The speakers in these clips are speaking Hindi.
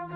जय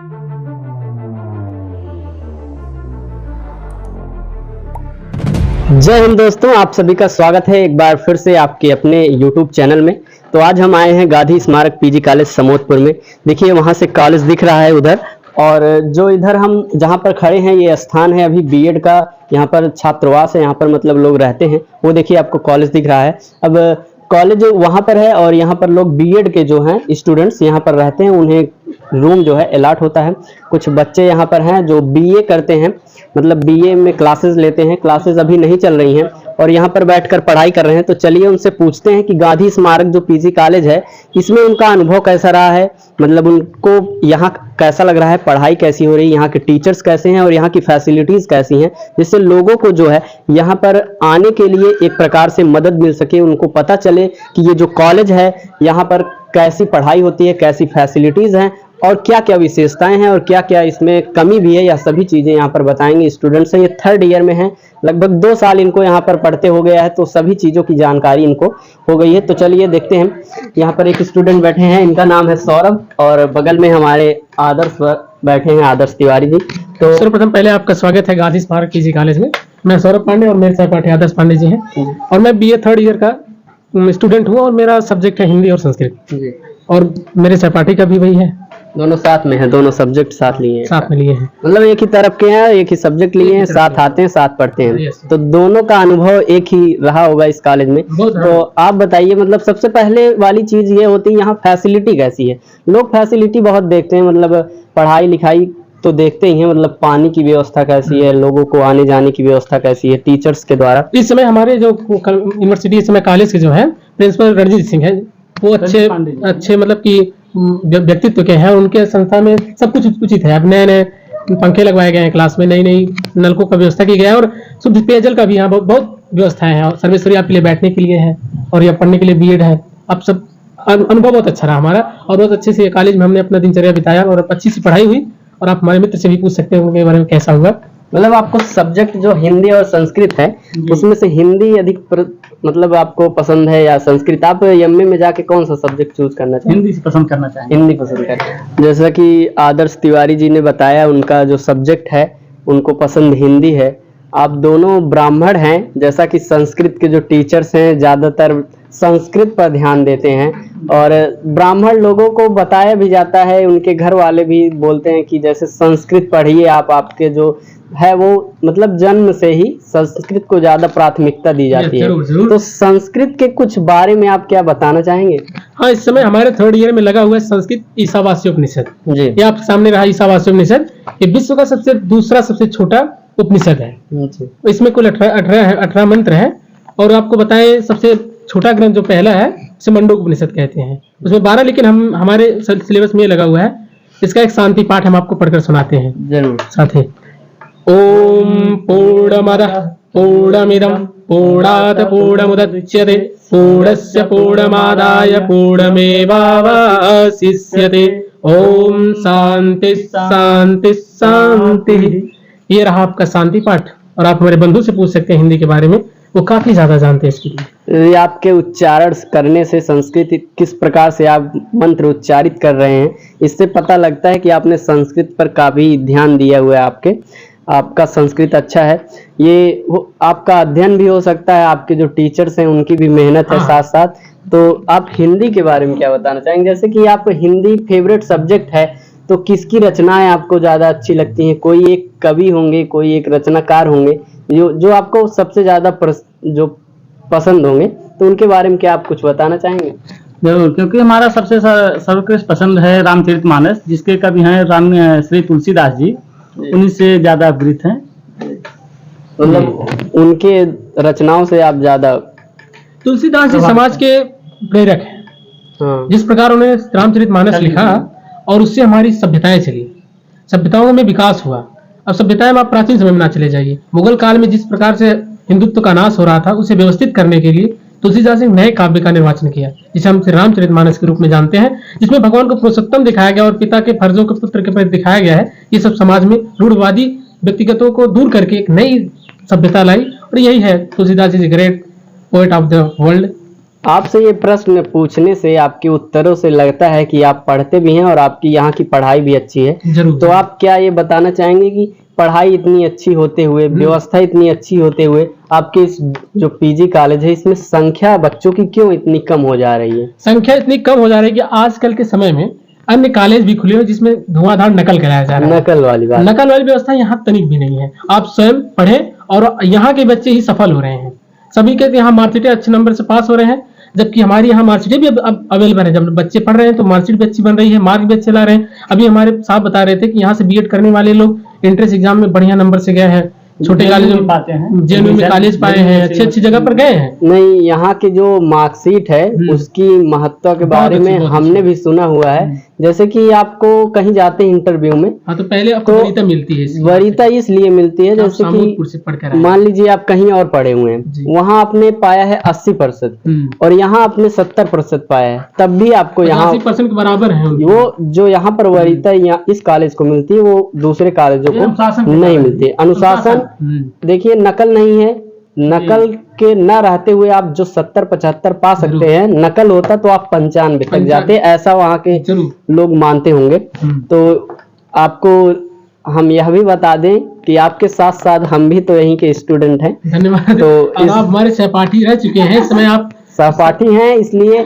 हिंद दोस्तों, आप सभी का स्वागत है एक बार फिर से आपके अपने YouTube चैनल में। तो आज हम आए हैं गांधी स्मारक पीजी कॉलेज समोदपुर में। देखिए वहां से कॉलेज दिख रहा है उधर, और जो इधर हम जहां पर खड़े हैं ये स्थान है अभी बीएड का। यहाँ पर छात्रावास है, यहाँ पर मतलब लोग रहते हैं। वो देखिए आपको कॉलेज दिख रहा है। अब कॉलेज वहां पर है और यहाँ पर लोग बीएड के जो हैं स्टूडेंट्स यहाँ पर रहते हैं, उन्हें रूम जो है अलॉट होता है। कुछ बच्चे यहाँ पर हैं जो बीए करते हैं, मतलब बीए में क्लासेस लेते हैं। क्लासेस अभी नहीं चल रही हैं और यहाँ पर बैठकर पढ़ाई कर रहे हैं। तो चलिए उनसे पूछते हैं कि गांधी स्मारक जो पीजी कॉलेज है इसमें उनका अनुभव कैसा रहा है, मतलब उनको यहाँ कैसा लग रहा है, पढ़ाई कैसी हो रही है, यहाँ के टीचर्स कैसे हैं और यहाँ की फैसिलिटीज कैसी हैं, जिससे लोगों को जो है यहाँ पर आने के लिए एक प्रकार से मदद मिल सके, उनको पता चले कि ये जो कॉलेज है यहाँ पर कैसी पढ़ाई होती है, कैसी फैसिलिटीज हैं और क्या क्या विशेषताएं हैं और क्या क्या इसमें कमी भी है। यह सभी चीजें यहाँ पर बताएंगे। स्टूडेंट्स हैं, ये 3rd ईयर में हैं, लगभग 2 साल इनको यहाँ पर पढ़ते हो गया है, तो सभी चीजों की जानकारी इनको हो गई है। तो चलिए देखते हैं। यहाँ पर एक स्टूडेंट बैठे हैं, इनका नाम है सौरभ, और बगल में हमारे आदर्श बैठे हैं, आदर्श तिवारी जी। तो सर्वप्रथम पहले आपका स्वागत है गांधी स्मारक पीजी कॉलेज में। मैं सौरभ पांडे और मेरे सहपाठी आदर्श पांडे जी हैं, और मैं बीए 3rd ईयर का स्टूडेंट हूँ और मेरा सब्जेक्ट है हिंदी और संस्कृत, और मेरे सहपाठी का भी वही है। दोनों साथ में है, दोनों सब्जेक्ट साथ लिए हैं, साथ में लिए हैं, मतलब एक ही तरफ के हैं, एक ही सब्जेक्ट लिए हैं, साथ आते हैं, साथ पढ़ते हैं। तो दोनों का अनुभव एक ही रहा होगा इस कॉलेज में। तो आप बताइए, मतलब सबसे पहले वाली चीज ये होती है यहाँ फैसिलिटी कैसी है। लोग फैसिलिटी बहुत देखते हैं, मतलब पढ़ाई लिखाई तो देखते ही हैं, मतलब पानी की व्यवस्था कैसी है, लोगों को आने जाने की व्यवस्था कैसी है टीचर्स के द्वारा। इस समय हमारे जो यूनिवर्सिटी इस समय कॉलेज के जो है प्रिंसिपल रणजीत सिंह है, वो अच्छे मतलब कि व्यक्तित्व के हैं। उनके संस्था में सब कुछ उचित है। अब नए नए पंखे लगवाए गए हैं क्लास में, नई नई नलकों का व्यवस्था की गया है, और शुद्ध पेयजल का भी यहाँ बहुत व्यवस्थाएं हैं, और सर्वेश्वरी आपके लिए बैठने के लिए है, और यह पढ़ने के लिए बीएड है। अब सब अनुभव बहुत अच्छा रहा हमारा, और बहुत अच्छे से कॉलेज में हमने अपना दिनचर्या बिताया, और अच्छी सी पढ़ाई हुई। और आप हमारे मित्र से भी पूछ सकते हैं उनके बारे में कैसा हुआ। मतलब आपको सब्जेक्ट जो हिंदी और संस्कृत है उसमें से हिंदी अधिक मतलब आपको पसंद है या संस्कृत? आप एमए में जाके कौन सा सब्जेक्ट चूज करना चाहेंगे? हिंदी से पसंद करना चाहेंगे। हिंदी पसंद करें। जैसा कि आदर्श तिवारी जी ने बताया, उनका जो सब्जेक्ट है उनको पसंद हिंदी है। आप दोनों ब्राह्मण हैं, जैसा कि संस्कृत के जो टीचर्स हैं ज्यादातर संस्कृत पर ध्यान देते हैं, और ब्राह्मण लोगों को बताया भी जाता है, उनके घर वाले भी बोलते हैं कि जैसे संस्कृत पढ़िए आप, आपके जो है वो मतलब जन्म से ही संस्कृत को ज्यादा प्राथमिकता दी जाती है। तो संस्कृत के कुछ बारे में आप क्या बताना चाहेंगे? हाँ, इस समय हमारे 3rd ईयर में लगा हुआ है संस्कृत ईशावास्य उपनिषद जी। ये आपके सामने रहा ईशावास्य उपनिषद। ये विश्व का दूसरा सबसे छोटा उपनिषद है। इसमें कुल 18 मंत्र है, और आपको बताएं सबसे छोटा ग्रंथ जो पहला है उसे मंडूक उपनिषद कहते हैं। उसमें 12, लेकिन हमारे सिलेबस में लगा हुआ है। इसका एक शांति पाठ हम आपको पढ़कर सुनाते हैं जरूर साथ ही। ओम पूर्णमदः पूर्णमिदं पूर्णात् पूर्णमुदच्यते पूर्णस्य पूर्णमादाय पूर्णमेवावशिष्यते। ओम शांति शांति शांति। ये रहा आपका शांति पाठ, और आप हमारे बंधु से पूछ सकते हैं हिंदी के बारे में, वो काफी ज्यादा जानते हैं इसके लिए। आपके उच्चारण करने से संस्कृत किस प्रकार से आप मंत्र उच्चारित कर रहे हैं, इससे पता लगता है कि आपने संस्कृत पर काफी ध्यान दिया हुआ है। आपका संस्कृत अच्छा है। ये आपका अध्ययन भी हो सकता है, आपके जो टीचर्स हैं उनकी भी मेहनत है साथ साथ। तो आप हिंदी के बारे में क्या बताना चाहेंगे? जैसे कि आप हिंदी फेवरेट सब्जेक्ट है, तो किसकी रचनाएं आपको ज्यादा अच्छी लगती हैं? कोई एक कवि होंगे, कोई एक रचनाकार होंगे जो आपको सबसे ज्यादा जो पसंद होंगे, तो उनके बारे में क्या आप कुछ बताना चाहेंगे? जरूर, क्योंकि हमारा सबसे सर्वश्रेष्ठ पसंद है रामचरितमानस, जिसके कवि हैं श्री तुलसीदास जी। उन्हीं से ज्यादा अवगत हैं, मतलब उनके रचनाओं से आप ज्यादा। तुलसीदास जी समाज के प्रेरक हैं। हाँ। जिस प्रकार उन्होंने रामचरितमानस लिखा और उससे हमारी सभ्यताएं चली, सभ्यताओं में विकास हुआ। अब सभ्यताएं आप प्राचीन समय में ना चले जाइए, मुगल काल में जिस प्रकार से हिंदुत्व का नाश हो रहा था, उसे व्यवस्थित करने के लिए तुलसीदास ने नए काव्य का निर्वाचन किया, जिसे हम रामचरितमानस के रूप में जानते हैं, जिसमें भगवान को पुरुषोत्तम दिखाया गया और पिता के फर्जों को पुत्र के प्रति दिखाया गया है। ये सब समाज में रूढ़वादी व्यक्तिगतों को दूर करके एक नई सभ्यता लाई, और यही है Tulsidas is great poet of the world. आपसे ये प्रश्न पूछने से, आपके उत्तरों से लगता है कि आप पढ़ते भी हैं और आपकी यहाँ की पढ़ाई भी अच्छी है। जरूर। तो आप क्या ये बताना चाहेंगे कि पढ़ाई इतनी अच्छी होते हुए, व्यवस्था इतनी अच्छी होते हुए, आपके इस जो पीजी कॉलेज है इसमें संख्या बच्चों की क्यों इतनी कम हो जा रही है? संख्या इतनी कम हो जा रही है कि आजकल के समय में अन्य कॉलेज भी खुले हैं जिसमें धुआंधार नकल कराया जा रहा है। नकल वाली बात। नकल वाली व्यवस्था यहाँ तनिक भी नहीं है। आप स्वयं पढ़े और यहाँ के बच्चे ही सफल हो रहे हैं। सभी के यहाँ मार्कशीटें अच्छे नंबर से पास हो रहे हैं, जबकि हमारी यहाँ मार्कशीटें भी अब अवेलेबल है। जब बच्चे पढ़ रहे हैं तो मार्कशीट भी अच्छी बन रही है, मार्क भी अच्छे ला रहे हैं। अभी हमारे साहब बता रहे थे कि यहाँ से बीएड करने वाले लोग एंट्रेंस एग्जाम में बढ़िया नंबर से गए हैं, छोटे कॉलेज में पाते हैं, जेएनयू में कॉलेज पाए हैं, अच्छी अच्छी जगह पर गए हैं। नहीं, यहाँ की जो मार्कशीट है उसकी महत्व के बारे में हमने भी सुना हुआ है। जैसे कि आपको कहीं जाते हैं इंटरव्यू में, हाँ, तो पहले आपको वरीयता मिलती है। वरीयता इसलिए मिलती है जैसे कि मान लीजिए आप कहीं और पढ़े हुए हैं, वहाँ आपने पाया है 80% और यहाँ आपने 70% पाया है, तब भी आपको यहाँ 80% के बराबर है। वो जो यहाँ पर वरीयता यहाँ इस कॉलेज को मिलती है वो दूसरे कॉलेजों को नहीं मिलती है। अनुशासन देखिए, नकल नहीं है। नकल के न रहते हुए आप जो 70-75 पा सकते हैं, नकल होता तो आप 95 तक जाते, ऐसा वहाँ के लोग मानते होंगे। तो आपको हम यह भी बता दें कि आपके साथ साथ हम भी तो यहीं के स्टूडेंट हैं। धन्यवाद। तो आप हमारे सहपाठी रह चुके हैं, इस समय आप सहपाठी हैं, इसलिए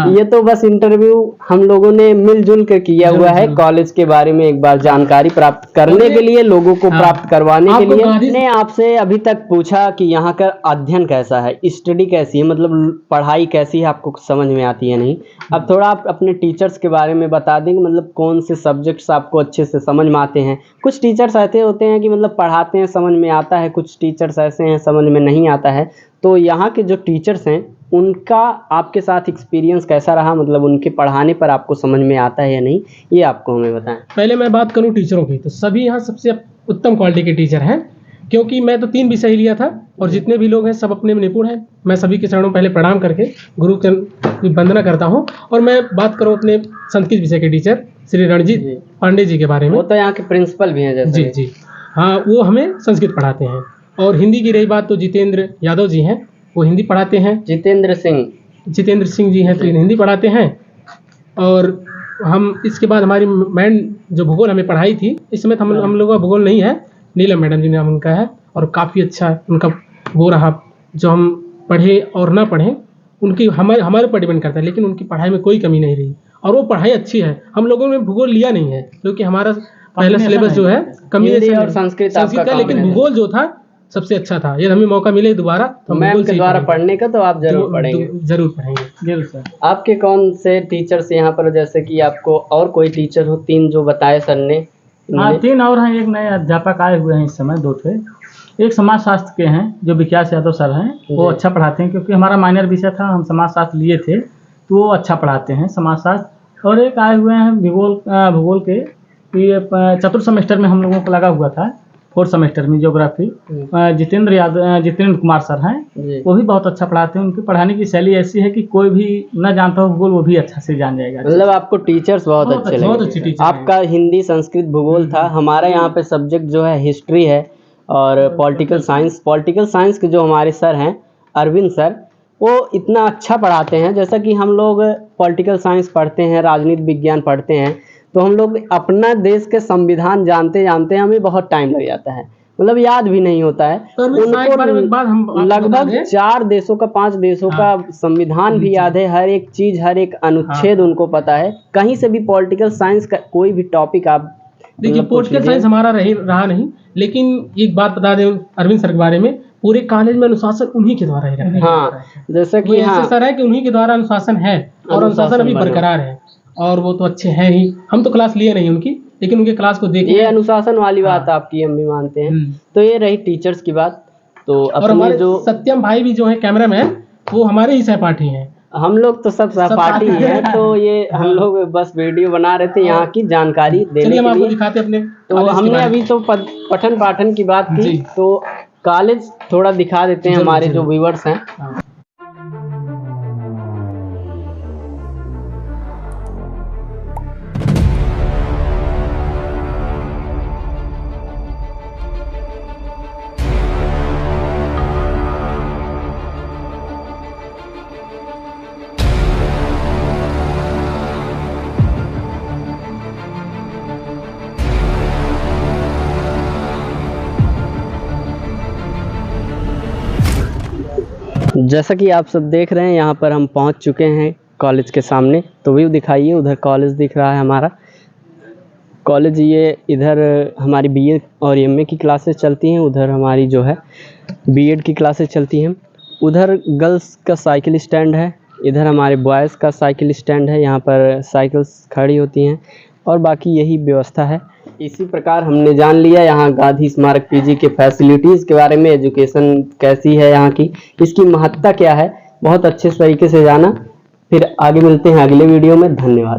ये तो बस इंटरव्यू हम लोगों ने मिलजुल कर किया हुआ है कॉलेज के बारे में एक बार जानकारी प्राप्त करने के लिए, लोगों को प्राप्त करवाने के लिए। मैंने आपसे अभी तक पूछा कि यहाँ का अध्ययन कैसा है, स्टडी कैसी है, मतलब पढ़ाई कैसी है, आपको समझ में आती है नहीं। अब थोड़ा आप अपने टीचर्स के बारे में बता देंगे, मतलब कौन से सब्जेक्ट्स आपको अच्छे से समझ में आते हैं। कुछ टीचर्स ऐसे होते हैं कि मतलब पढ़ाते हैं समझ में आता है, कुछ टीचर्स ऐसे हैं समझ में नहीं आता है। तो यहाँ के जो टीचर्स हैं उनका आपके साथ एक्सपीरियंस कैसा रहा, मतलब उनके पढ़ाने पर आपको समझ में आता है या नहीं, ये आपको हमें बताएं। पहले मैं बात करूं टीचरों की, तो सभी यहाँ सबसे उत्तम क्वालिटी के टीचर हैं, क्योंकि मैं तो 3 विषय लिया था और जितने भी लोग हैं सब अपने में निपुण हैं। मैं सभी के चरणों पहले प्रणाम करके गुरु की वंदना करता हूँ। और मैं बात करूँ अपने संस्कृत विषय के टीचर श्री रणजीत पांडे जी के बारे में, वो तो यहाँ के प्रिंसिपल भी हैं जैसे। जी हाँ, वो हमें संस्कृत पढ़ाते हैं। और हिंदी की रही बात तो जितेंद्र यादव जी हैं, वो हिंदी पढ़ाते हैं। जितेंद्र सिंह जी हैं तो हिंदी पढ़ाते हैं। और हम इसके बाद हमारी मैम जो भूगोल हमें पढ़ाई थी, इस समय हम लोगों का भूगोल नहीं है, नीलम मैडम जी नाम उनका है, और काफ़ी अच्छा उनका वो रहा। जो हम पढ़े और ना पढ़े उनकी हमारे ऊपर डिपेंड करता है, लेकिन उनकी पढ़ाई में कोई कमी नहीं रही और वो पढ़ाई अच्छी है। हम लोगों ने भूगोल लिया नहीं है क्योंकि हमारा पहला सिलेबस जो है कम्युनिकेशन और संस्कृत का, लेकिन भूगोल जो था सबसे अच्छा था। यदि हमें मौका मिले दोबारा तो मैम के द्वारा पढ़ने का तो आप जरूर पढ़ेंगे। जरूर पढ़ेंगे सर। आपके कौन से टीचर्स यहाँ पर, जैसे कि आपको और कोई टीचर हो? 3 जो बताए सर ने। हाँ, 3 और हैं। एक नए अध्यापक आए हुए हैं इस समय, 2 थे। एक समाज शास्त्र के हैं जो विकास यादव सर हैं, वो अच्छा पढ़ाते हैं, क्योंकि हमारा माइनर विषय था, हम समाज शास्त्र लिए थे, तो वो अच्छा पढ़ाते हैं समाज शास्त्र। और एक आए हुए हैं भूगोल के, ये 4th सेमेस्टर में हम लोगों को लगा हुआ था, 4th सेमेस्टर में ज्योग्राफी, जितेंद्र कुमार सर हैं, वो भी बहुत अच्छा पढ़ाते हैं। उनकी पढ़ाने की शैली ऐसी है कि कोई भी न जानता हो भूगोल वो भी अच्छा से जान जाएगा। मतलब आपको टीचर्स बहुत अच्छे लगे। बहुत अच्छे टीचर। आपका हिंदी, संस्कृत, भूगोल था। हमारा यहाँ पे सब्जेक्ट जो है हिस्ट्री है और पॉलिटिकल साइंस के जो हमारे सर हैं अरविंद सर, वो इतना अच्छा पढ़ाते हैं। जैसा कि हम लोग पॉलिटिकल साइंस पढ़ते हैं, राजनीति विज्ञान पढ़ते हैं, तो हम लोग अपना देश के संविधान जानते हमें बहुत टाइम लग जाता है, मतलब याद भी नहीं होता है। उनको लगभग 4 देशों का 5 देशों का संविधान भी याद है, हर एक चीज, हर एक अनुच्छेद उनको पता है। कहीं से भी पॉलिटिकल साइंस का कोई भी टॉपिक आप देखिए, पॉलिटिकल साइंस हमारा रहा नहीं, लेकिन एक बात बता दें अरविंद सर के बारे में, पूरे कॉलेज में अनुशासन उन्हीं के द्वारा ही रहा है। हाँ, जैसे कि ऐसे सर है कि उन्हीं के द्वारा अनुशासन है और अनुशासन अभी बरकरार है, और वो तो अच्छे हैं ही। हम तो क्लास लिए नहीं उनकी, लेकिन उनके क्लास को देख ये अनुशासन वाली बात आपकी हम भी मानते हैं। तो ये रही टीचर्स की बात। तो और हमारे जो सत्यम भाई भी जो है कैमरामैन, वो हमारे ही सहपाठी हैं। हम लोग तो सब सहपाठी हैं। तो ये हम लोग बस वीडियो बना रहे थे यहाँ की जानकारी देने के लिए। आपको दिखाते अपने। तो हमने अभी तो पठन पाठन की बात की, तो कॉलेज थोड़ा दिखा देते हैं हमारे जो व्यूअर्स हैं। जैसा कि आप सब देख रहे हैं, यहाँ पर हम पहुँच चुके हैं कॉलेज के सामने। तो व्यू दिखाइए, उधर कॉलेज दिख रहा है हमारा कॉलेज। ये इधर हमारी बीए और एमए की क्लासेस चलती हैं, उधर हमारी जो है बीएड की क्लासेस चलती हैं। उधर गर्ल्स का साइकिल स्टैंड है, इधर हमारे बॉयज़ का साइकिल स्टैंड है। यहाँ पर साइकिल्स खड़ी होती हैं और बाकी यही व्यवस्था है। इसी प्रकार हमने जान लिया यहाँ गांधी स्मारक पीजी के फैसिलिटीज़ के बारे में, एजुकेशन कैसी है यहाँ की, इसकी महत्ता क्या है, बहुत अच्छे तरीके से जाना। फिर आगे मिलते हैं अगले वीडियो में। धन्यवाद।